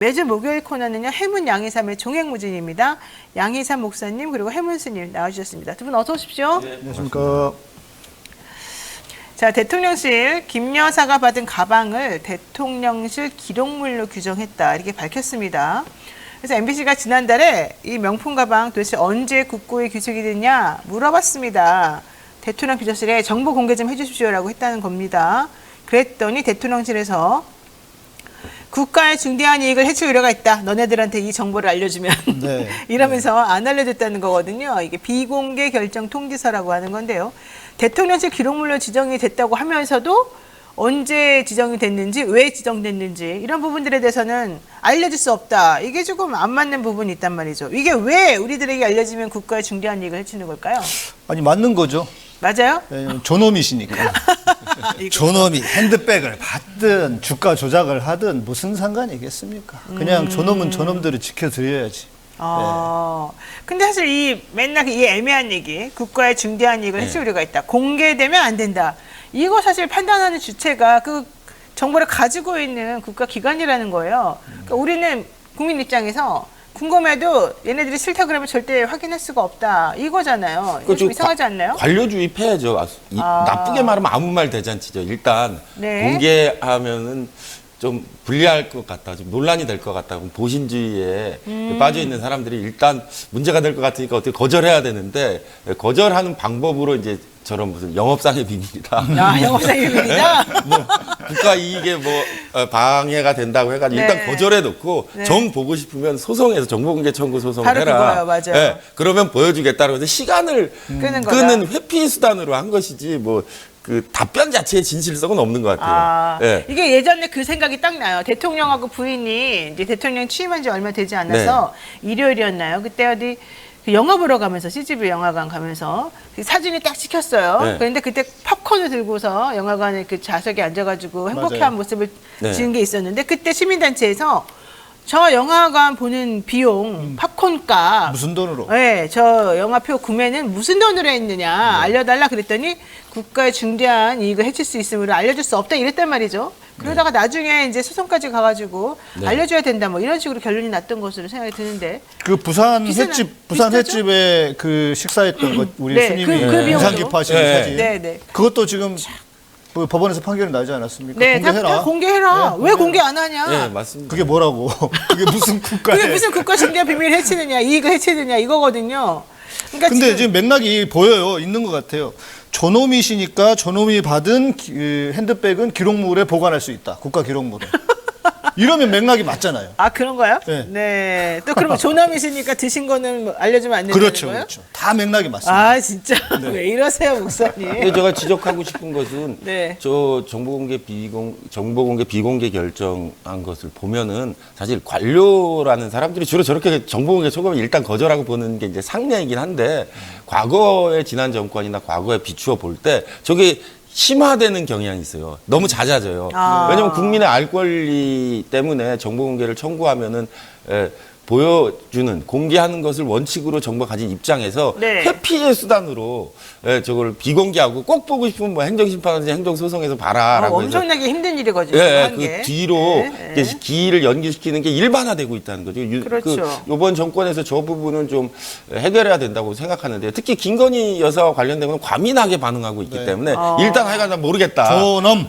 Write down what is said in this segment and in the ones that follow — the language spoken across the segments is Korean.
매주 목요일 코너는요, 해문 양희삼의 종횡무진입니다. 양희삼 목사님 그리고 해문 스님 나와주셨습니다. 두 분 어서 오십시오. 네, 안녕하십니까. 자, 대통령실 김 여사가 받은 가방을 대통령실 기록물로 규정했다 이렇게 밝혔습니다. 그래서 MBC가 지난달에 이 명품 가방 도대체 언제 국고에 귀속이 됐냐 물어봤습니다. 대통령 비서실에 정보 공개 좀 해주십시오라고 했다는 겁니다. 그랬더니 대통령실에서 국가의 중대한 이익을 해칠 우려가 있다. 너네들한테 이 정보를 알려주면 네. 이러면서 안 알려줬다는 거거든요. 이게 비공개 결정 통지서라고 하는 건데요. 대통령실 기록물로 지정이 됐다고 하면서도 언제 지정이 됐는지, 왜 지정됐는지 이런 부분들에 대해서는 알려줄 수 없다. 이게 조금 안 맞는 부분이 있단 말이죠. 이게 왜 우리들에게 알려지면 국가의 중대한 이익을 해치는 걸까요? 아니 맞는 거죠. 맞아요? 존엄이시니까. 존엄이 핸드백을 받든 주가 조작을 하든 무슨 상관이겠습니까? 그냥 존엄은 존엄대로 지켜드려야지. 근데 사실 이 맨날 이 애매한 얘기, 국가의 중대한 이익을 해칠 우려가 있다. 공개되면 안 된다. 이거 사실 판단하는 주체가 그 정보를 가지고 있는 국가기관이라는 거예요. 그러니까 우리는 국민 입장에서 궁금해도 얘네들이 싫다 그러면 절대 확인할 수가 없다. 이거잖아요. 이거 좀 이상하지 않나요? 관료주의해야죠. 나쁘게 말하면 아무 말 대잔치죠. 일단 공개하면은 좀 불리할 것 같다, 좀 논란이 될 것 같다. 보신주의에 빠져 있는 사람들이 일단 문제가 될 것 같으니까 어떻게 거절해야 되는데 거절하는 방법으로 이제 저런 무슨 영업상의 비밀이다. 영업상의 비밀이다. 뭐 국가 이익에 뭐 방해가 된다고 해가지고 일단 거절해 놓고 정 보고 싶으면 소송해서 정보공개 청구 소송을 해라. 그거요, 맞아요. 그러면 보여주겠다고 해서 시간을 끄는 회피 수단으로 한 것이지 뭐. 그 답변 자체의 진실성은 없는 것 같아요. 이게 예전에 그 생각이 딱 나요. 대통령하고 부인이 이제 대통령 취임한 지 얼마 되지 않아서 일요일이었나요? 그때 어디 그 영화 보러 가면서 CGV 영화관 가면서 그 사진이 딱 찍혔어요. 그런데 그때 팝콘을 들고서 영화관에 그 좌석에 앉아가지고 행복해한 모습을 지은 게 있었는데 그때 시민단체에서 저 영화관 보는 비용, 팝콘값 무슨 돈으로? 네, 저 영화표 구매는 무슨 돈으로 했느냐 알려달라 그랬더니 국가의 중대한 이익을 해칠 수 있으므로 알려줄 수 없다 이랬단 말이죠. 그러다가 나중에 이제 소송까지 가가지고 알려줘야 된다 뭐 이런 식으로 결론이 났던 것으로 생각이 드는데. 그 부산 횟집에 그 식사했던 것 우리 스님이 인상 깊어하시는 사진. 그것도 지금 뭐 법원에서 판결이 나지 않았습니까? 공개해라. 다 공개해라. 왜 공개 안 하냐? 네, 맞습니다. 그게 뭐라고? 그게 무슨 그게 무슨 국가 중대한 비밀을 해치느냐, 이익을 해치느냐 이거거든요. 그러니까 근데 지금 맥락이 보여요. 있는 것 같아요. 존엄이시니까 존엄이 받은 핸드백은 기록물에 보관할 수 있다. 국가 기록물에. 이러면 맥락이 맞잖아요. 아, 그런가요? 네. 또 그러면 존엄이시니까 드신 거는 뭐 알려주면 안 된다는 거예요? 그렇죠. 다 맥락이 맞습니다. 아, 진짜. 왜 이러세요, 목사님? 근데 제가 지적하고 싶은 것은 저 정보공개 비공개 결정한 것을 보면은 사실 관료라는 사람들이 주로 저렇게 정보공개 초과를 일단 거절하고 보는 게 이제 상례이긴 한데 과거의 지난 정권이나 과거에 비추어 볼 때 저게 심화되는 경향이 있어요. 너무 잦아져요. 왜냐하면 국민의 알 권리 때문에 정보 공개를 청구하면은 보여주는 공개하는 것을 원칙으로 정부가 가진 입장에서 회피의 수단으로 저걸 비공개하고 꼭 보고 싶으면 뭐 행정심판원이 행정소송에서 봐라라고 엄청나게 힘든 일이거든요. 그 뒤로 기일을 연기시키는 게 일반화되고 있다는 거죠. 그렇죠. 이번 정권에서 저 부분은 좀 해결해야 된다고 생각하는데 특히 김건희 여사와 관련된 건 과민하게 반응하고 있기 때문에 일단 하여간 난 모르겠다. 존엄.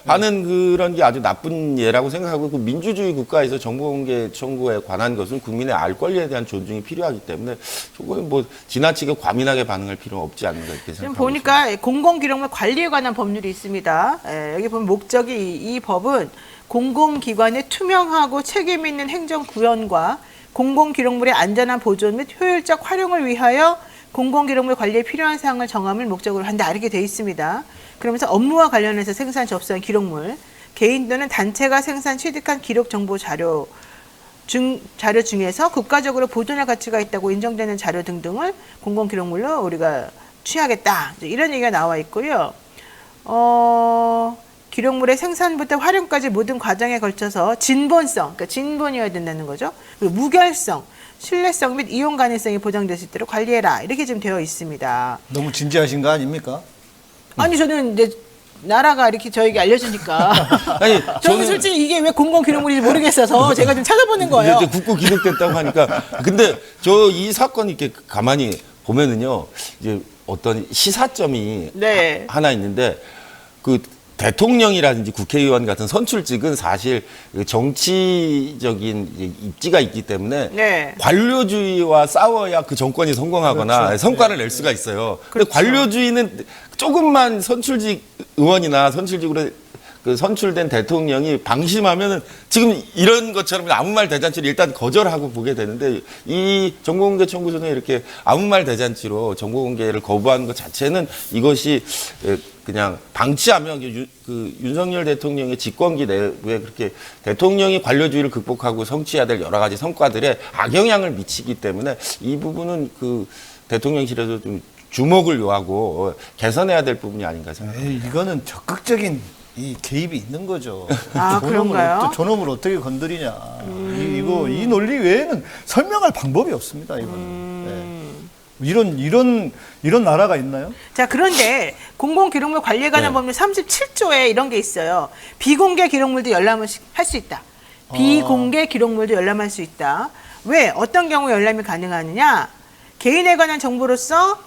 하는 그런 게 아주 나쁜 예라고 생각하고 그 민주주의 국가에서 정보공개 청구에 관한 것은 국민의 알 권리에 대한 존중이 필요하기 때문에 조금 뭐 지나치게 과민하게 반응할 필요는 없지 않는가 이렇게 생각합니다. 지금 보니까 공공기록물 관리에 관한 법률이 있습니다. 여기 보면 목적이 이 법은 공공기관의 투명하고 책임 있는 행정 구현과 공공기록물의 안전한 보존 및 효율적 활용을 위하여 공공기록물 관리에 필요한 사항을 정함을 목적으로 한다 이렇게 돼 있습니다. 그러면서 업무와 관련해서 생산 접수한 기록물, 개인 또는 단체가 생산 취득한 기록 정보 자료 중에서 국가적으로 보존할 가치가 있다고 인정되는 자료 등등을 공공기록물로 우리가 취하겠다. 이런 얘기가 나와 있고요. 기록물의 생산부터 활용까지 모든 과정에 걸쳐서 진본성, 그러니까 진본이어야 된다는 거죠. 그리고 무결성, 신뢰성 및 이용 가능성이 보장될 수 있도록 관리해라. 이렇게 지금 되어 있습니다. 너무 진지하신 거 아닙니까? 아니 저는 이제 나라가 이렇게 저에게 알려주니까. 아니, 저는 솔직히 이게 왜 공공기록물인지 모르겠어서 제가 좀 찾아보는 거예요. 이제 국고 기록됐다고 하니까. 근데 저 이 사건이 이렇게 가만히 보면은요, 이제 어떤 시사점이 네. 하나 있는데, 그 대통령이라든지 국회의원 같은 선출직은 사실 그 정치적인 이제 입지가 있기 때문에 네. 관료주의와 싸워야 그 정권이 성공하거나 그렇죠. 성과를 낼 수가 있어요. 근데 그렇죠. 관료주의는 조금만 선출직 의원이나 선출직으로 그 선출된 대통령이 방심하면은 지금 이런 것처럼 아무 말 대잔치를 일단 거절하고 보게 되는데, 이 정보공개 청구서는 이렇게 아무 말 대잔치로 정보공개를 거부하는 것 자체는 이것이 그냥 방치하면 그 윤석열 대통령의 집권기 내부에 그렇게 대통령이 관료주의를 극복하고 성취해야 될 여러 가지 성과들에 악영향을 미치기 때문에 이 부분은 그 대통령실에서 좀 주목을 요하고 개선해야 될 부분이 아닌가 생각합니다. 이거는 적극적인 이 개입이 있는 거죠. 아, 그런가요? 존엄을 어떻게 건드리냐. 이 논리 외에는 설명할 방법이 없습니다. 이거는. 네. 이런 나라가 있나요? 자, 그런데 공공기록물 관리에 관한 네. 법률 37조에 이런 게 있어요. 비공개 기록물도 열람을 할 수 있다. 비공개 기록물도 열람할 수 있다. 왜? 어떤 경우 열람이 가능하느냐? 개인에 관한 정보로서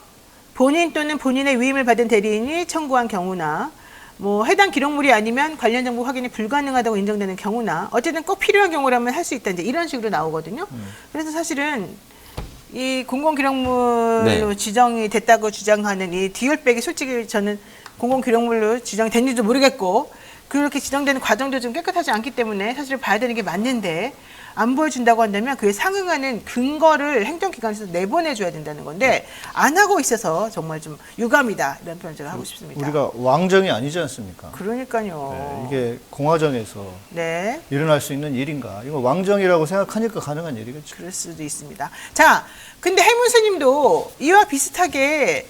본인 또는 본인의 위임을 받은 대리인이 청구한 경우나, 뭐 해당 기록물이 아니면 관련 정보 확인이 불가능하다고 인정되는 경우나, 어쨌든 꼭 필요한 경우라면 할 수 있다. 이제 이런 식으로 나오거든요. 그래서 사실은 이 공공기록물로 네. 지정이 됐다고 주장하는 이 디올백이 솔직히 저는 공공기록물로 지정이 됐는지도 모르겠고, 그렇게 지정되는 과정도 좀 깨끗하지 않기 때문에 사실 봐야 되는 게 맞는데, 안 보여준다고 한다면 그에 상응하는 근거를 행정기관에서 내보내줘야 된다는 건데 안 하고 있어서 정말 좀 유감이다, 이런 표현을 제가 하고 싶습니다. 우리가 왕정이 아니지 않습니까? 그러니까요. 이게 공화정에서 네, 일어날 수 있는 일인가? 이거 왕정이라고 생각하니까 가능한 일이겠죠. 그럴 수도 있습니다. 자, 근데 해문스님도 이와 비슷하게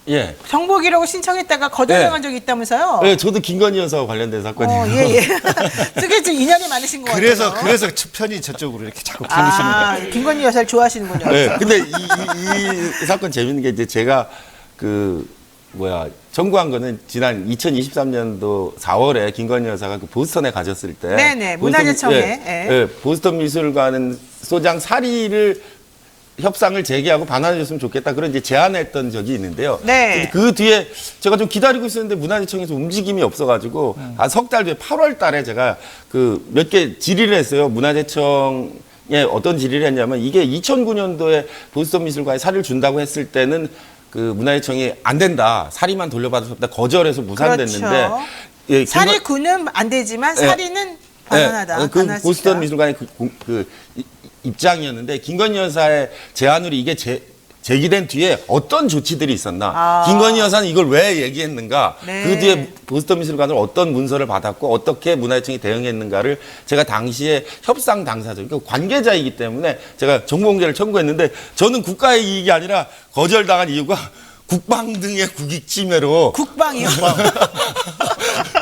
예. 정보 기록을 신청했다가 거절당한 적이 있다면서요? 네, 저도 김건희 여사와 관련된 사건이에요. 예. 그게 좀 인연이 많으신 것 같아요. 그래서 편이 저쪽으로 이렇게 자꾸 기울시는 거예요. 김건희 여사를 좋아하시는군요. 네, 근데 이 사건 재밌는 게 이제 제가 청구한 거는 지난 2023년도 4월에 김건희 여사가 그 보스턴에 가셨을 때. 네네, 문화재청에. 보스턴 미술관 소장 사리를 협상을 재개하고 반환해줬으면 좋겠다, 그런 이제 제안했던 적이 있는데요. 네. 근데 그 뒤에 제가 좀 기다리고 있었는데 문화재청에서 움직임이 없어가지고 석 달 뒤에 8월 달에 제가 그 몇 개 질의를 했어요. 문화재청에 어떤 질의를 했냐면, 이게 2009년도에 보스턴 미술관에 사리를 준다고 했을 때는 그 문화재청이 안 된다, 사리만 돌려받을 수 없다, 거절해서 무산됐는데. 그렇죠. 예, 사리구는 안 되지만 사리는 반환하다. 그 반환할 수 보스턴 있다. 미술관의 입장이었는데, 김건희 여사의 제안으로 이게 제기된 뒤에 어떤 조치들이 있었나? 김건희 여사는 이걸 왜 얘기했는가? 네. 그 뒤에 보스턴 미술관으로 어떤 문서를 받았고 어떻게 문화재청이 대응했는가를 제가 당시에 협상 당사자, 그러니까 관계자이기 때문에 제가 정보공개를 청구했는데, 저는 국가의 이익이 아니라 거절당한 이유가 국방 등의 국익 침해로 국방이요?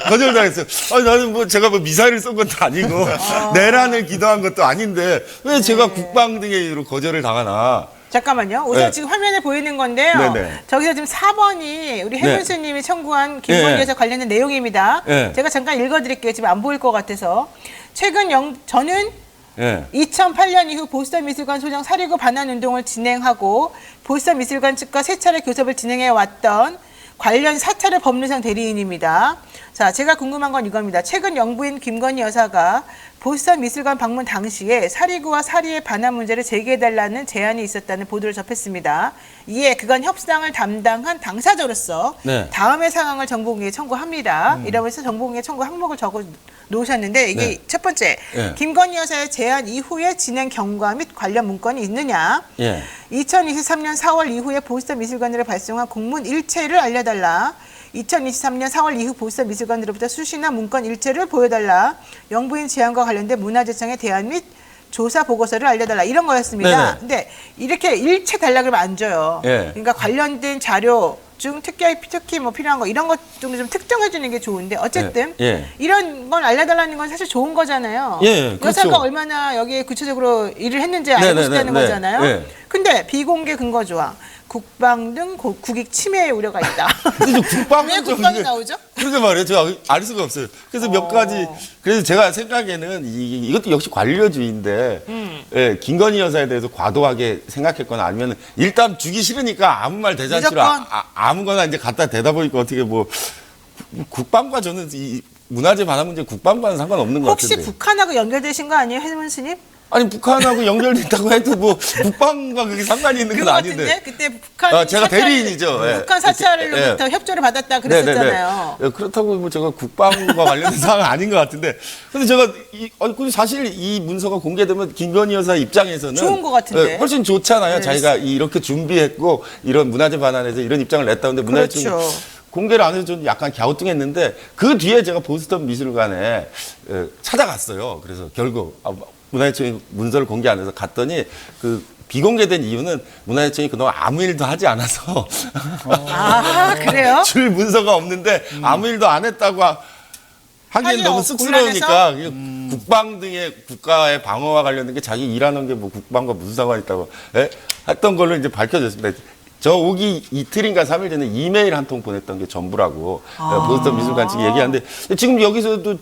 거절당했어요. 아니, 나는 제가 미사일을 쏜 것도 아니고 내란을 기도한 것도 아닌데 왜 제가 국방 등의 이유로 거절을 당하나? 잠깐만요. 우선 네. 지금 화면에 보이는 건데요. 네네. 저기서 지금 4번이 우리 해문스님이 청구한 김건희 여사 관련된 내용입니다. 네. 제가 잠깐 읽어드릴게요. 지금 안 보일 것 같아서. 최근 저는 예. 2008년 이후 보스턴 미술관 소장 사리구 반환 운동을 진행하고 보스턴 미술관 측과 세 차례 교섭을 진행해 왔던 관련 사찰의 법률상 대리인입니다. 자, 제가 궁금한 건 이겁니다. 최근 영부인 김건희 여사가 보스턴 미술관 방문 당시에 사리구와 사리의 반환 문제를 제기해달라는 제안이 있었다는 보도를 접했습니다. 이에 그간 협상을 담당한 당사자로서 네. 다음의 상황을 정보공개에 청구합니다. 이러면서 정보공개 청구 항목을 적어 놓으셨는데, 이게 네. 첫 번째, 네. 김건희 여사의 제안 이후에 진행 경과 및 관련 문건이 있느냐, 예. 2023년 4월 이후에 보스턴 미술관으로 발송한 공문 일체를 알려달라, 2023년 4월 이후 보스턴 미술관으로부터 수시나 문건 일체를 보여달라, 영부인 제안과 관련된 문화재청의 대안 및 조사 보고서를 알려달라, 이런 거였습니다. 네네. 근데 이렇게 일체 달라 그러면 안 줘요. 예. 그러니까 관련된 자료, 중 특히 뭐 필요한 거 이런 것 정도 좀 특정해 주는 게 좋은데 어쨌든 예. 이런 건 알려달라는 건 사실 좋은 거잖아요. 예, 그렇죠. 여사가 얼마나 여기에 구체적으로 일을 했는지 알고 싶다는 거잖아요. 네. 근데 비공개 근거 조항, 국방 등 국익 침해의 우려가 있다. 근데 국방은 왜 좀 국방이 이게- 나오죠? 그러게 말이에요. 제가 알 수가 없어요. 그래서 몇 가지, 그래서 제가 생각에는 이것도 역시 관료주의인데, 예, 김건희 여사에 대해서 과도하게 생각했거나 아니면 일단 주기 싫으니까 아무 말 대잔치로 무조건. 아무거나 이제 갖다 대다 보니까 어떻게 뭐, 국방과 저는 이 문화재 반환 문제 국방과는 상관없는 것 혹시 같은데. 북한하고 연결되신 거 아니에요, 해문 스님? 아니, 북한하고 연결됐다고 해도 뭐, 국방과 그게 상관이 있는 건 그거 아닌데. 같은데 그때 북한 제가 대리인이죠. 예. 북한 사찰로부터 협조를 받았다 그랬었잖아요. 네네네. 그렇다고 뭐 제가 국방과 관련된 사항은 아닌 것 같은데. 근데 제가 근데 사실 이 문서가 공개되면 김건희 여사 입장에서는 좋은 것 같은데. 예, 훨씬 좋잖아요. 네. 자기가 이렇게 준비했고 이런 문화재 반환에서 이런 입장을 냈다는데 문화재청이 그렇죠. 공개를 안 해서 좀 약간 갸우뚱했는데 그 뒤에 제가 보스턴 미술관에 찾아갔어요. 그래서 결국 문화재청이 문서를 공개 안 해서 갔더니 그 비공개된 이유는 문화재청이 그동안 아무 일도 하지 않아서 아, 그래요? 줄 문서가 없는데 아무 일도 안 했다고 하기엔 하긴 너무 쑥스러우니까 곤란해서? 국방 등의 국가의 방어와 관련된 게 자기 일하는 게 뭐 국방과 무슨 상관이 있다고 했던 걸로 이제 밝혀졌습니다. 저 오기 이틀인가 3일 전에 이메일 한 통 보냈던 게 전부라고 보스턴 미술관 측이 얘기하는데 지금 여기서도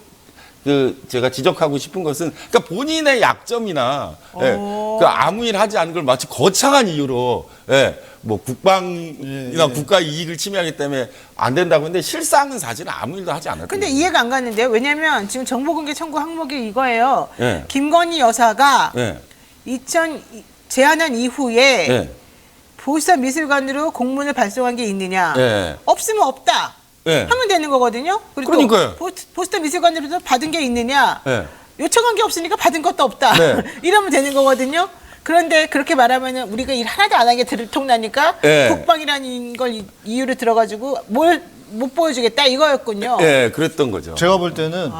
제가 지적하고 싶은 것은, 그러니까 본인의 약점이나, 그 아무 일 하지 않은 걸 마치 거창한 이유로, 뭐 국방이나 국가 이익을 침해하기 때문에 안 된다고 했는데 실상은 사실은 아무 일도 하지 않았던 근데 거예요. 이해가 안 갔는데요. 왜냐면 지금 정보공개 청구 항목이 이거예요. 예. 김건희 여사가 예. 제안한 이후에 예. 보스턴 미술관으로 공문을 발송한 게 있느냐? 예. 없으면 없다. 예. 하면 되는 거거든요. 그리고 그러니까요. 또 보스턴 미술관으로도 받은 게 있느냐? 예. 요청한 게 없으니까 받은 것도 없다. 네. 이러면 되는 거거든요. 그런데 그렇게 말하면 우리가 일 하나도 안 하게 들통나니까 예. 국방이라는 걸 이유로 들어가지고 뭘 못 보여주겠다 이거였군요. 예, 그랬던 거죠. 제가 볼 때는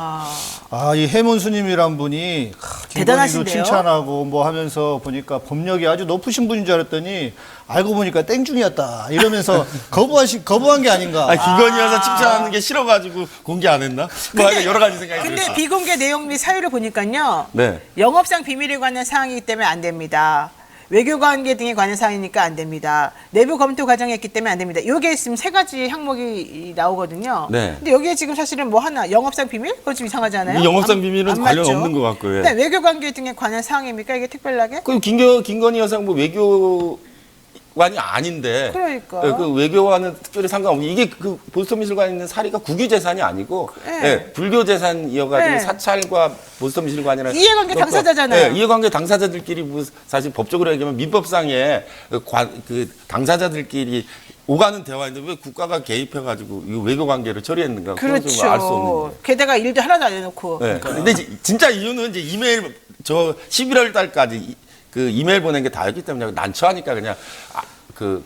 이 해문 스님이란 분이 김건희도 대단하신데요? 칭찬하고 뭐 하면서 보니까 법력이 아주 높으신 분인 줄 알았더니 알고 보니까 땡중이었다 이러면서 거부한 게 아닌가. 김건희 여사 칭찬하는 게 싫어가지고 공개 안 했나? 뭐 하여간 여러 가지 생각이 근데 들었어요. 비공개 내용 및 사유를 보니까요. 네. 영업상 비밀에 관한 사항이기 때문에 안 됩니다. 외교관계 등에 관한 사항이니까 안 됩니다. 내부 검토 과정에 있기 때문에 안 됩니다. 이게 지금 세 가지 항목이 나오거든요. 네. 근데 여기에 지금 사실은 뭐 하나 영업상 비밀? 그거 좀 이상하잖아요. 이 영업상 비밀은 안 관련 맞죠? 없는 것 같고요. 예. 네, 외교관계 등에 관한 사항입니까? 이게 특별하게? 그 김건희 여사 뭐 외교관이 아닌데. 그러니까. 그 외교와는 특별히 상관없는 이게 그 보스턴 미술관에 있는 사리가 국유 재산이 아니고 네. 불교 재산이어가지고 네. 사찰과 보스턴 미술관이랑 이해관계 당사자잖아요. 이해관계 당사자들끼리 뭐 사실 법적으로 얘기하면 민법상에 그 당사자들끼리 오가는 대화인데 왜 국가가 개입해가지고 이 외교 관계를 처리했는가? 그건 좀 알 수 없는 그렇죠. 게다가 일도 하나도 안 해놓고. 네. 근데 진짜 이유는 이제 이메일 11월 달까지 그 이메일 보낸 게 다였기 때문에 난처하니까 그냥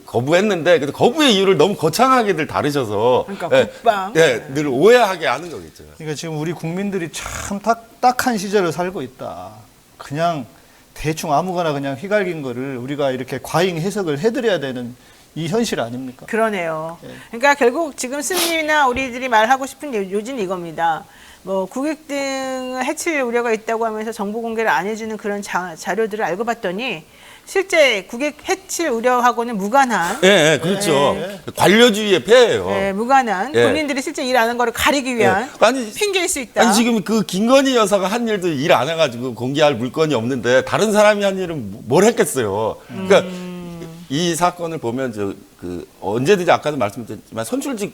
거부했는데 근데 거부의 이유를 너무 거창하게들 다루셔서 그러니까 국방. 늘 오해하게 하는 거겠죠. 그러니까 지금 우리 국민들이 참 딱한 시절을 살고 있다. 그냥 대충 아무거나 그냥 휘갈긴 거를 우리가 이렇게 과잉 해석을 해드려야 되는 이 현실 아닙니까? 그러네요. 그러니까 결국 지금 스님이나 우리들이 말하고 싶은 요지는 이겁니다. 뭐 국익 등을 해칠 우려가 있다고 하면서 정보 공개를 안 해주는 그런 자료들을 알고 봤더니 실제 국익 해칠 우려하고는 무관한 그렇죠. 관료주의의 폐예요. 무관한 본인들이 실제 일 안 한 거를 가리기 위한 핑계일 수 있다. 아니 지금 그 김건희 여사가 한 일도 일 안 해가지고 공개할 물건이 없는데 다른 사람이 한 일은 뭘 했겠어요. 그러니까 이 사건을 보면 언제든지 아까도 말씀드렸지만 선출직에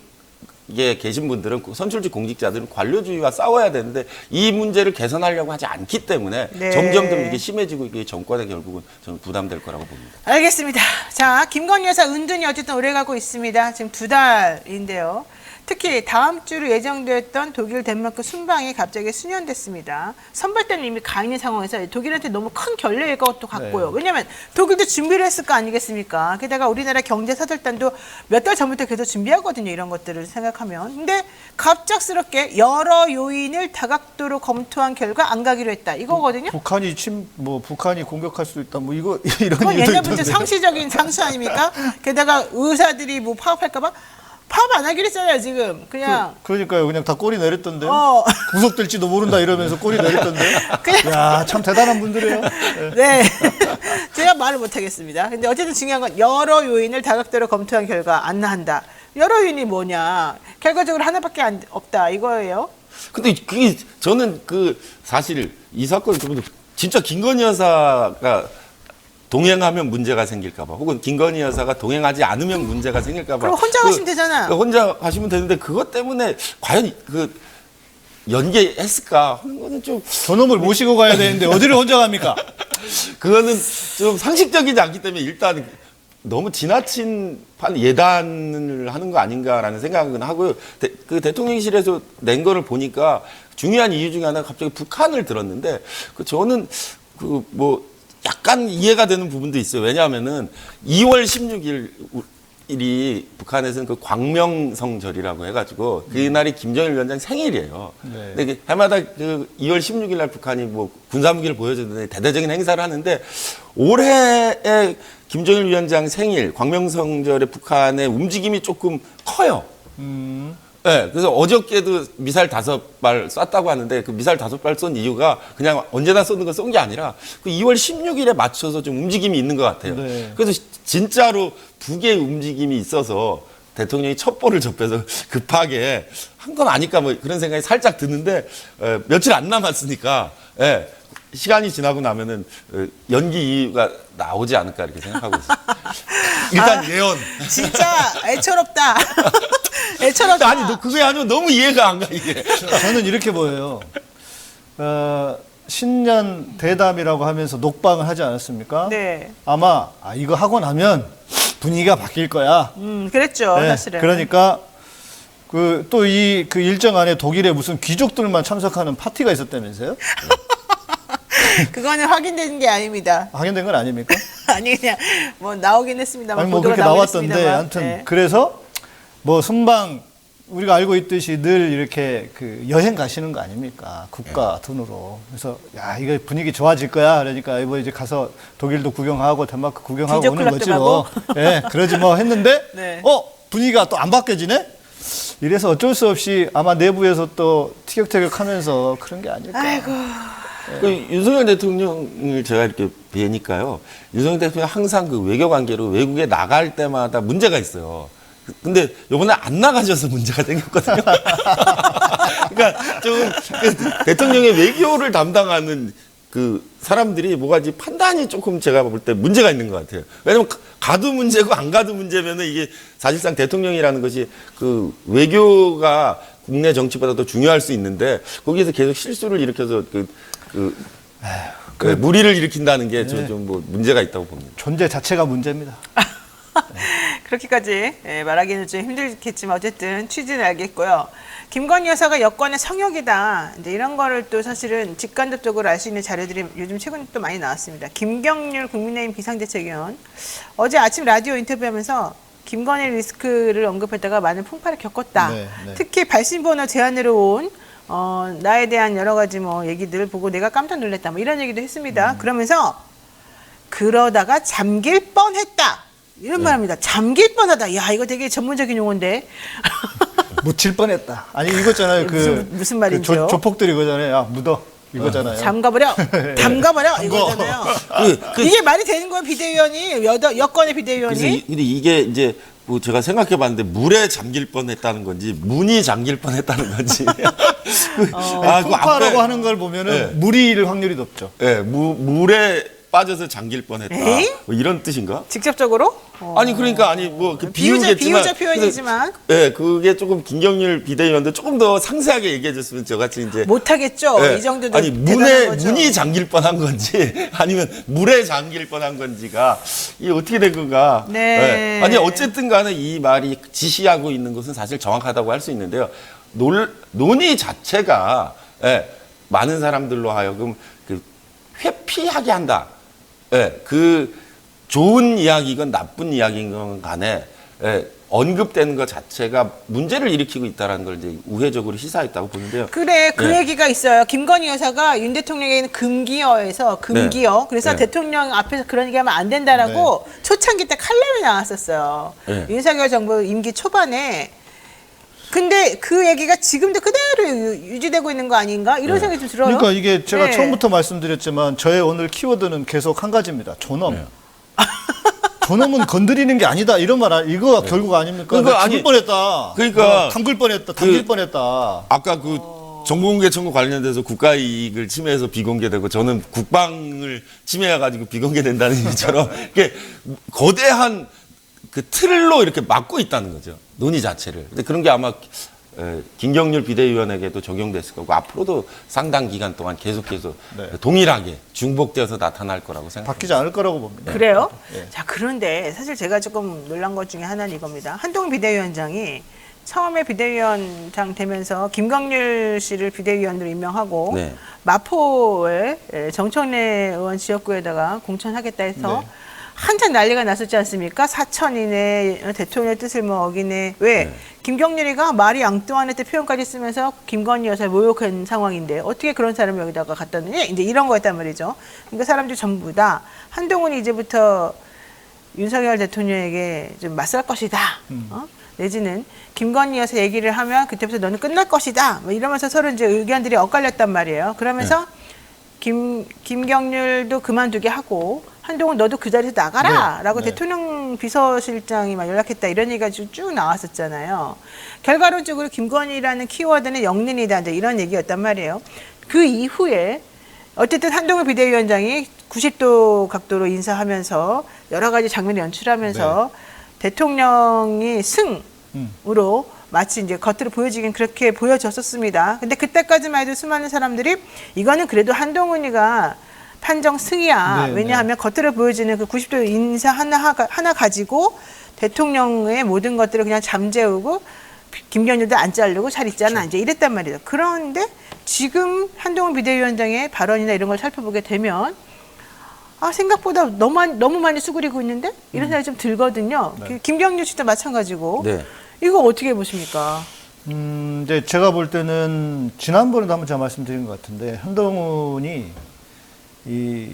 계신 분들은 선출직 공직자들은 관료주의와 싸워야 되는데 이 문제를 개선하려고 하지 않기 때문에 점점 이게 심해지고 이게 정권에 결국은 저는 부담될 거라고 봅니다. 알겠습니다. 자, 김건희 여사 은둔이 어쨌든 오래가고 있습니다. 지금 2달인데요. 특히 다음 주로 예정되었던 독일, 덴마크 순방이 갑자기 수년됐습니다. 선발 때는 이미 가 있는 상황에서 독일한테 너무 큰 결례일 것도 같고요. 왜냐하면 독일도 준비를 했을 거 아니겠습니까? 게다가 우리나라 경제사절단도 몇 달 전부터 계속 준비하거든요. 이런 것들을 생각하면. 근데 갑작스럽게 여러 요인을 다각도로 검토한 결과 안 가기로 했다. 이거거든요. 북한이 공격할 수도 있다. 뭐 이거 이런 그건 얘기도 옛날부터 있던데. 상시적인 상수 아닙니까? 게다가 의사들이 뭐 파업할까봐 파업 안 하기로 했잖아요, 지금. 그냥. 그러니까요. 그냥 다 꼬리 내렸던데. 어. 구속될지도 모른다 이러면서 꼬리 내렸던데. 그냥- 야, 참 대단한 분들이에요. 네. 제가 말을 못하겠습니다. 근데 어쨌든 중요한 건 여러 요인을 다각도로 검토한 결과 안 나한다. 여러 요인이 뭐냐. 결과적으로 하나밖에 없다. 이거예요. 근데 그게 저는 사실 이 사건을 보면 진짜 김건희 여사가 동행하면 문제가 생길까봐, 혹은 김건희 여사가 동행하지 않으면 문제가 생길까봐. 그럼 혼자 가시면 되잖아. 혼자 가시면 되는데 그것 때문에 과연 연계했을까 하는 거는 좀 저놈을 모시고 가야 되는데 어디를 혼자 갑니까? 그거는 좀 상식적이지 않기 때문에 일단 너무 지나친 예단을 하는 거 아닌가라는 생각은 하고요. 대통령실에서 낸 거를 보니까 중요한 이유 중에 하나가 갑자기 북한을 들었는데 저는 약간 이해가 되는 부분도 있어요. 왜냐하면은 2월 16일이 북한에서는 광명성절이라고 해가지고 그날이 김정일 위원장 생일이에요. 네. 근데 해마다 2월 16일 날 북한이 군사무기를 보여주는데 대대적인 행사를 하는데 올해의 김정일 위원장 생일 광명성절에 북한의 움직임이 조금 커요. 네, 그래서 어저께도 미사일 5발 쐈다고 하는데 그 미사일 5발 쏜 이유가 그냥 언제나 쏘는 거 쏜 게 아니라 2월 16일에 맞춰서 좀 움직임이 있는 것 같아요. 네. 그래서 진짜로 북의 움직임이 있어서 대통령이 첩보를 접해서 급하게 한 건 아닐까 뭐 그런 생각이 살짝 드는데 며칠 안 남았으니까 시간이 지나고 나면은 연기 이유가 나오지 않을까 이렇게 생각하고 있어요. 일단 예언. 진짜 애처롭다. 애처롭다. 아니 그게 아니면 너무 이해가 안 가 이게. 저는 이렇게 보여요. 신년 대담이라고 하면서 녹방을 하지 않았습니까? 네. 아마 이거 하고 나면 분위기가 바뀔 거야. 그랬죠. 네, 사실은. 그러니까 또 이 일정 안에 독일에 무슨 귀족들만 참석하는 파티가 있었다면서요? 그거는 확인된 게 아닙니다. 확인된 건 아닙니까? 아니 그냥 뭐 나오긴 했습니다만 아니 뭐 보도가 그렇게 나오긴 나왔던데 했습니다만. 아무튼 네. 그래서 순방 우리가 알고 있듯이 늘 이렇게 여행 가시는 거 아닙니까? 국가 돈으로. 그래서 이거 분위기 좋아질 거야. 그러니까 이제 가서 독일도 구경하고 덴마크 구경하고 귀족 오는 거지 클럽도 뭐. 예, 그러지 뭐 했는데 네. 분위기가 또 안 바뀌어지네. 이래서 어쩔 수 없이 아마 내부에서 또 티격태격하면서 그런 게 아닐까. 아이고. 윤석열 대통령을 제가 이렇게 뵈니까요. 윤석열 대통령 항상 외교 관계로 외국에 나갈 때마다 문제가 있어요. 근데 요번에 안 나가셔서 문제가 생겼거든요. 그러니까 좀 대통령의 외교를 담당하는 사람들이 뭐가지 판단이 조금 제가 볼 때 문제가 있는 것 같아요. 왜냐면 가도 문제고 안 가도 문제면은 이게 사실상 대통령이라는 것이 외교가 국내 정치보다 더 중요할 수 있는데 거기에서 계속 실수를 일으켜서 무리를 일으킨다는 게 좀 문제가 있다고 봅니다. 존재 자체가 문제입니다. 그렇게까지 말하기는 좀 힘들겠지만 어쨌든 취지는 알겠고요. 김건희 여사가 여권의 성역이다. 이제 이런 거를 또 사실은 직간접적으로 알 수 있는 자료들이 요즘 최근 또 많이 나왔습니다. 김경률 국민의힘 비상대책위원 어제 아침 라디오 인터뷰하면서 김건희 리스크를 언급했다가 많은 풍파를 겪었다. 네, 네. 특히 발신번호 제한으로 온 나에 대한 여러 가지 얘기들을 보고 내가 깜짝 놀랐다. 이런 얘기도 했습니다. 그러면서 그러다가 잠길 뻔했다. 이런 말합니다. 잠길 뻔하다. 야, 이거 되게 전문적인 용어인데. 묻힐 뻔했다. 아니 이거잖아요. 무슨 말인지요? 조폭들이 이거잖아요. 야 묻어 이거잖아요. 잠가버려. 담가버려. 이거잖아요. 이게 말이 되는 거예요, 비대위원이. 여권의 비대위원이. 근데 이게 이제 제가 생각해봤는데 물에 잠길 뻔했다는 건지 문이 잠길 뻔했다는 건지. 풍파라고 하는 걸 보면은 네. 물이 일 확률이 높죠. 네, 물에 빠져서 잠길 뻔했다. 에이? 뭐 이런 뜻인가? 직접적으로? 아니 그러니까 아니 뭐 그 비유자 비유겠지만 표현이지만 예, 그게 조금 김경률 비대위원도 조금 더 상세하게 얘기해 줬으면 저같이 이제 못하겠죠. 예, 이 정도도 아니 대단한 거죠. 문이 잠길 뻔한 건지 아니면 물에 잠길 뻔한 건지가 이게 어떻게 된 건가? 네. 예. 아니 어쨌든 간에 이 말이 지시하고 있는 것은 사실 정확하다고 할 수 있는데요. 논의 자체가 예, 많은 사람들로 하여금 그 회피하게 한다. 예, 그 좋은 이야기건 나쁜 이야기건 간에 예, 언급되는 것 자체가 문제를 일으키고 있다는 걸 이제 우회적으로 시사했다고 보는데요. 그래, 그 네. 얘기가 있어요. 김건희 여사가 윤 대통령에게는 금기어에서 금기어. 네. 그래서 네. 대통령 앞에서 그런 얘기하면 안 된다라고 초창기 때 칼럼이 나왔었어요. 네. 윤석열 정부 임기 초반에. 근데 그 얘기가 지금도 그대로 유지되고 있는 거 아닌가? 이런 생각이 좀 들어요. 그러니까 이게 제가 네. 처음부터 말씀드렸지만 저의 오늘 키워드는 계속 한 가지입니다. 존엄. 네. 존엄은 건드리는 게 아니다. 이런 이거 결국 아닙니까? 그러니까 내가 죽을 아니, 뻔했다. 그러니까 담글 뻔했다. 담길 뻔했다. 아까 그 정보공개 청구 관련돼서 국가 이익을 침해해서 비공개되고 저는 국방을 침해해가지고 비공개된다는 얘기처럼 이게 거대한 그 틀로 이렇게 막고 있다는 거죠. 논의 자체를. 근데 그런 게 아마 김경률 비대위원에게도 적용됐을 거고 앞으로도 상당 기간 동안 계속해서 네. 동일하게 중복되어서 나타날 거라고 생각합니다. 바뀌지 않을 거라고 봅니다. 그래요? 네. 자, 그런데 사실 제가 조금 놀란 것 중에 하나는 이겁니다. 한동훈 비대위원장이 처음에 비대위원장 되면서 김광률 씨를 비대위원으로 임명하고 네. 마포에 정청래 의원 지역구에다가 공천하겠다 해서 네. 한참 난리가 났었지 않습니까? 사천이네, 대통령의 뜻을 뭐 어기네. 왜? 네. 김경률이가 말이 앙뚜아네트 표현까지 쓰면서 김건희 여사를 모욕한 상황인데 어떻게 그런 사람을 여기다가 갖다 놓냐? 이제 이런 거였단 말이죠. 그러니까 사람들이 전부 다 한동훈이 이제부터 윤석열 대통령에게 좀 맞설 것이다. 내지는 김건희 여사 얘기를 하면 그때부터 너는 끝날 것이다. 뭐 이러면서 서로 이제 의견들이 엇갈렸단 말이에요. 그러면서 김경률도 그만두게 하고 한동훈 너도 그 자리에서 나가라 네, 라고 네. 대통령 비서실장이 막 연락했다 이런 얘기가 쭉 나왔었잖아요. 결과론적으로 김건희라는 키워드는 영린이다 이제 이런 얘기였단 말이에요. 그 이후에 어쨌든 한동훈 비대위원장이 90도 각도로 인사하면서 여러 가지 장면을 연출하면서 대통령이 승으로 마치 이제 겉으로 보여지긴 그렇게 보여졌었습니다. 근데 그때까지만 해도 수많은 사람들이 이거는 그래도 한동훈이가 판정 승이야. 네, 왜냐하면 겉으로 보여지는 그 90도 인사 하나 가지고 대통령의 모든 것들을 그냥 잠재우고 김경률도 안 자르고 잘 있잖아. 그렇죠. 이제 이랬단 말이죠. 그런데 지금 한동훈 비대위원장의 발언이나 이런 걸 살펴보게 되면 생각보다 너무 많이 수그리고 있는데 이런 생각이 좀 들거든요. 네. 김경률 씨도 마찬가지고. 네. 이거 어떻게 보십니까? 이제 제가 볼 때는 지난번에도 한번 제가 말씀드린 것 같은데 한동훈이 이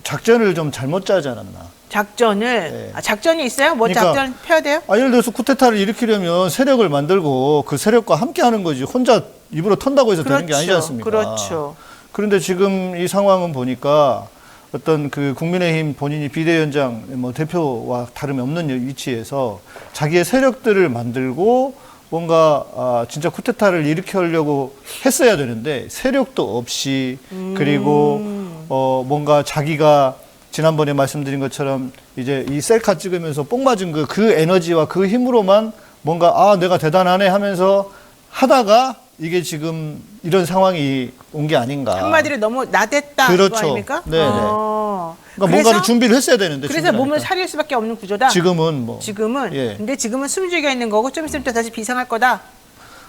작전을 좀 잘못 짜지 않았나. 작전을 네. 작전이 있어요? 뭐 그러니까 작전 펴야 돼요? 예를 들어서 쿠데타를 일으키려면 세력을 만들고 그 세력과 함께 하는 거지 혼자 입으로 턴다고 해서 되는 게 아니지 않습니까? 그렇죠. 그런데 지금 이 상황은 보니까 어떤 그 국민의힘 본인이 비대위원장 뭐 대표와 다름이 없는 위치에서 자기의 세력들을 만들고 뭔가 진짜 쿠데타를 일으키려고 했어야 되는데 세력도 없이 그리고 뭔가 자기가 지난번에 말씀드린 것처럼 이제 이 셀카 찍으면서 뽕 맞은 그 에너지와 그 힘으로만 뭔가 내가 대단하네 하면서 하다가 이게 지금 이런 상황이 온 게 아닌가. 한마디로 너무 나댔다 그렇죠. 그거 아닙니까? 네네. 그러니까 그러니까 뭔가를 준비를 했어야 되는데 그래서 준비를 안 몸을 했다. 사릴 수밖에 없는 구조다. 지금은 지금은 근데 지금은 숨죽여 있는 거고 좀 있으면 또 다시 비상할 거다.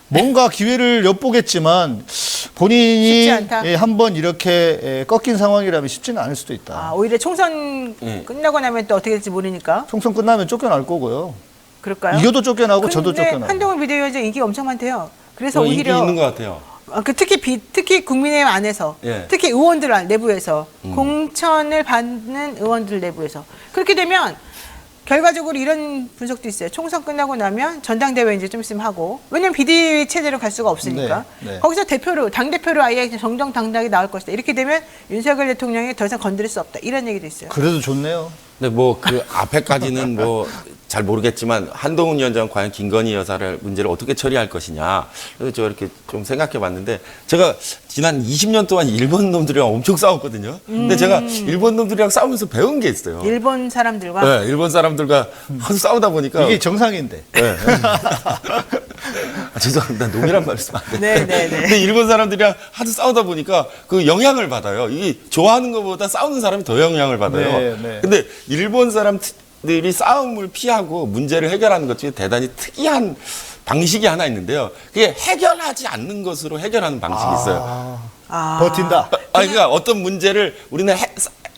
뭔가 기회를 엿보겠지만 쉽지 본인이 않다. 한번 이렇게 꺾인 상황이라면 쉽지는 않을 수도 있다. 오히려 총선 끝나고 나면 또 어떻게 될지 모르니까 총선 끝나면 쫓겨날 거고요. 그럴까요? 이겨도 쫓겨나고 저도 근데 쫓겨나고. 한동훈 비대위원장 인기가 엄청 많대요. 그래서 인기 오히려 있는 것 같아요. 특히 국민의힘 안에서 예. 특히 의원들 내부에서 공천을 받는 의원들 내부에서 그렇게 되면 결과적으로 이런 분석도 있어요. 총선 끝나고 나면 전당대회 이제 좀 있으면 하고 왜냐면 비대위 체제로 갈 수가 없으니까 네, 네. 거기서 당대표로 아예 정정당당하게 나올 것이다. 이렇게 되면 윤석열 대통령이 더 이상 건드릴 수 없다. 이런 얘기도 있어요. 그래도 좋네요. 근데 뭐 그 앞에까지는 뭐 잘 모르겠지만 한동훈 위원장 과연 김건희 여사를 문제를 어떻게 처리할 것이냐. 그래서 저 이렇게 좀 생각해 봤는데 제가 지난 20년 동안 일본 놈들이랑 엄청 싸웠거든요. 근데 제가 일본 놈들이랑 싸우면서 배운 게 있어요. 일본 사람들과 네, 일본 사람들과 하도 싸우다 보니까 이게 정상인데. 네. 죄송합니다. 놈이란 말 쓰면 안 돼. 네네네. 근데 일본 사람들이랑 하도 싸우다 보니까 그 영향을 받아요. 이게 좋아하는 것보다 싸우는 사람이 더 영향을 받아요. 네, 네. 근데 일본 사람들이 싸움을 피하고 문제를 해결하는 것 중에 대단히 특이한 방식이 하나 있는데요. 그게 해결하지 않는 것으로 해결하는 방식이 있어요. 버틴다. 그러니까 어떤 문제를 우리는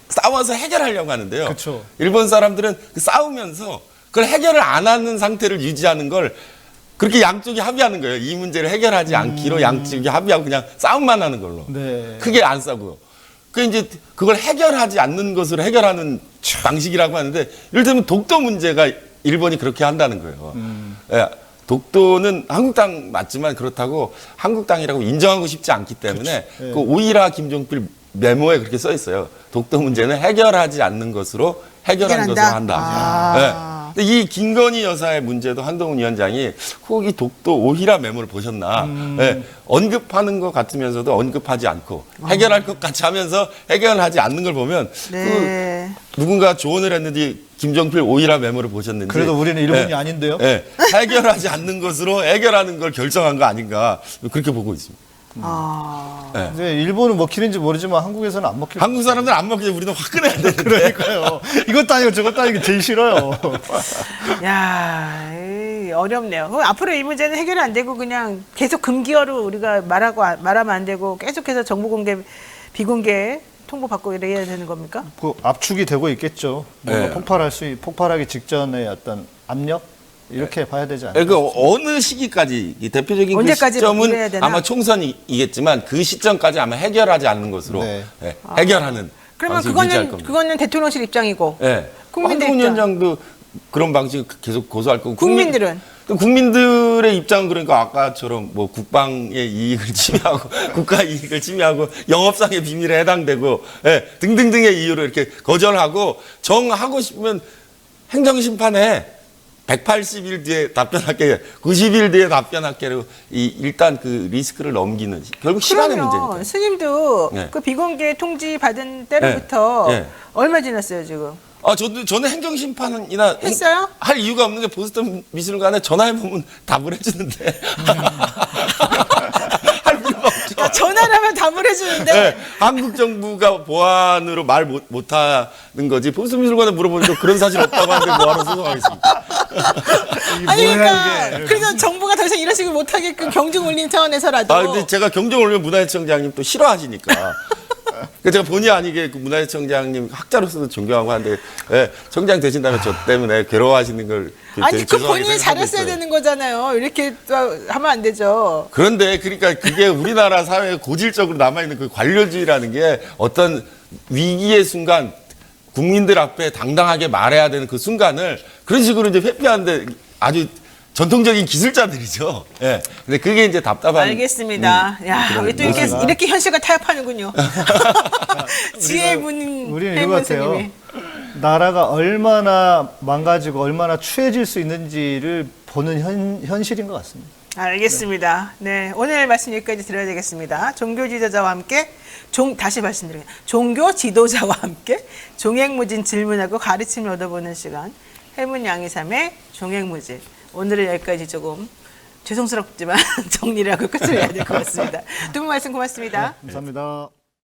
싸워서 해결하려고 하는데요. 그쵸. 일본 사람들은 그 싸우면서 그걸 해결을 안 하는 상태를 유지하는 걸 그렇게 양쪽이 합의하는 거예요. 이 문제를 해결하지 않기로 양쪽이 합의하고 그냥 싸움만 하는 걸로. 네. 크게 안 싸고요. 그 이제 그걸 해결하지 않는 것으로 해결하는 방식이라고 하는데 이를테면 독도 문제가 일본이 그렇게 한다는 거예요. 예, 독도는 한국 땅 맞지만 그렇다고 한국 땅이라고 인정하고 싶지 않기 때문에 네. 그 오이라 김종필 메모에 그렇게 써 있어요. 독도 문제는 해결하지 않는 것으로 해결한 것으로 한다. 예. 근데 이 김건희 여사의 문제도 한동훈 위원장이 혹이 독도 오히라 메모를 보셨나 예, 언급하는 것 같으면서도 언급하지 않고 해결할 것 같이 하면서 해결하지 않는 걸 보면 네. 그 누군가 조언을 했는지 김정필 오히라 메모를 보셨는지 그래도 우리는 일본이 아닌데요. 예, 해결하지 않는 것으로 해결하는 걸 결정한 거 아닌가 그렇게 보고 있습니다. 예. 이제 일본은 먹히는지 모르지만 한국에서는 안 먹히고. 한국 사람들 안 먹게 우리는 화끈해야 되는데 그러니까요. 이것도 아니고 저것도 아니고 제일 싫어요. 야, 어렵네요. 그럼 앞으로 이 문제는 해결이 안 되고 그냥 계속 금기어로 우리가 말하면 안 되고 계속해서 정보 공개, 비공개 통보 받고 이래야 되는 겁니까? 그 압축이 되고 있겠죠. 뭔가 네. 폭발하기 직전의 어떤 압력 이렇게 봐야 되지 않을까? 그 어느 시기까지 이 대표적인 그 언제까지 이래야 시점은 되나? 아마 총선이겠지만 그 시점까지 아마 해결하지 않는 것으로 네. 예, 해결하는 그러면 방식을 유지할 겁니다. 그거는 대통령실 입장이고 예. 국민들 한동훈 입장. 위원장도 그런 방식을 계속 고수할 거고 국민들은? 또 국민들의 입장은 그러니까 아까처럼 뭐 국방의 이익을 침해하고 국가 이익을 침해하고 영업상의 비밀에 해당되고 예, 등등등의 이유로 이렇게 거절하고 정하고 싶으면 행정심판에 180일 뒤에 답변할게, 90일 뒤에 답변할게로 일단 그 리스크를 넘기는 결국 시간의 문제니까. 스님도 네. 그 비공개 통지 받은 때로부터 네. 네. 얼마 지났어요 지금? 저는 행정심판이나 했어요? 할 이유가 없는 게 보스턴 미술관에 전화해보면 답을 해주는데. 할 필요가 없죠. 전화를 하면 답을 해주는데 네, 한국 정부가 보안으로 말 못하는 거지. 보스턴 미술관에 물어보니까 그런 사실 없다고 하는데 뭐하러 소송하겠습니까? 아니 그러니까 그래서 정부가 더 이상 이런 식으로 못하게끔 경중 울림 차원에서라도 근데 제가 경정 올리면 문화재청장님 또 싫어하시니까. 제가 본의 아니게 그 문화재청장님 학자로서도 존경하고 하는데 예, 청장 되신 다음에 저 때문에 괴로워하시는 걸 아니 되게 그 죄송하게 본인이 생각하고 잘했어야 있어요. 되는 거잖아요. 이렇게 또 하면 안 되죠. 그런데 그러니까 그게 우리나라 사회에 고질적으로 남아있는 그 관료주의라는 게 어떤 위기의 순간 국민들 앞에 당당하게 말해야 되는 그 순간을 그런 식으로 이제 회피하는데 아주 전통적인 기술자들이죠. 예. 근데 그게 이제 답답한. 알겠습니다. 야, 그런 우리 또 이렇게 현실과 타협하는군요. 지혜의 우리는 이거 같아요. 스님이. 나라가 얼마나 망가지고 얼마나 추해질 수 있는지를 보는 현실인 것 같습니다. 알겠습니다. 네, 오늘 말씀 여기까지 들어야 되겠습니다. 종교 지도자와 함께 다시 말씀드려요. 종교 지도자와 함께 종횡무진 질문하고 가르침을 얻어보는 시간. 해문 양이삼의 종횡무진. 오늘은 여기까지 조금 죄송스럽지만 정리를 하고 끝을 해야 될 것 같습니다. 두 분 말씀 고맙습니다. 감사합니다.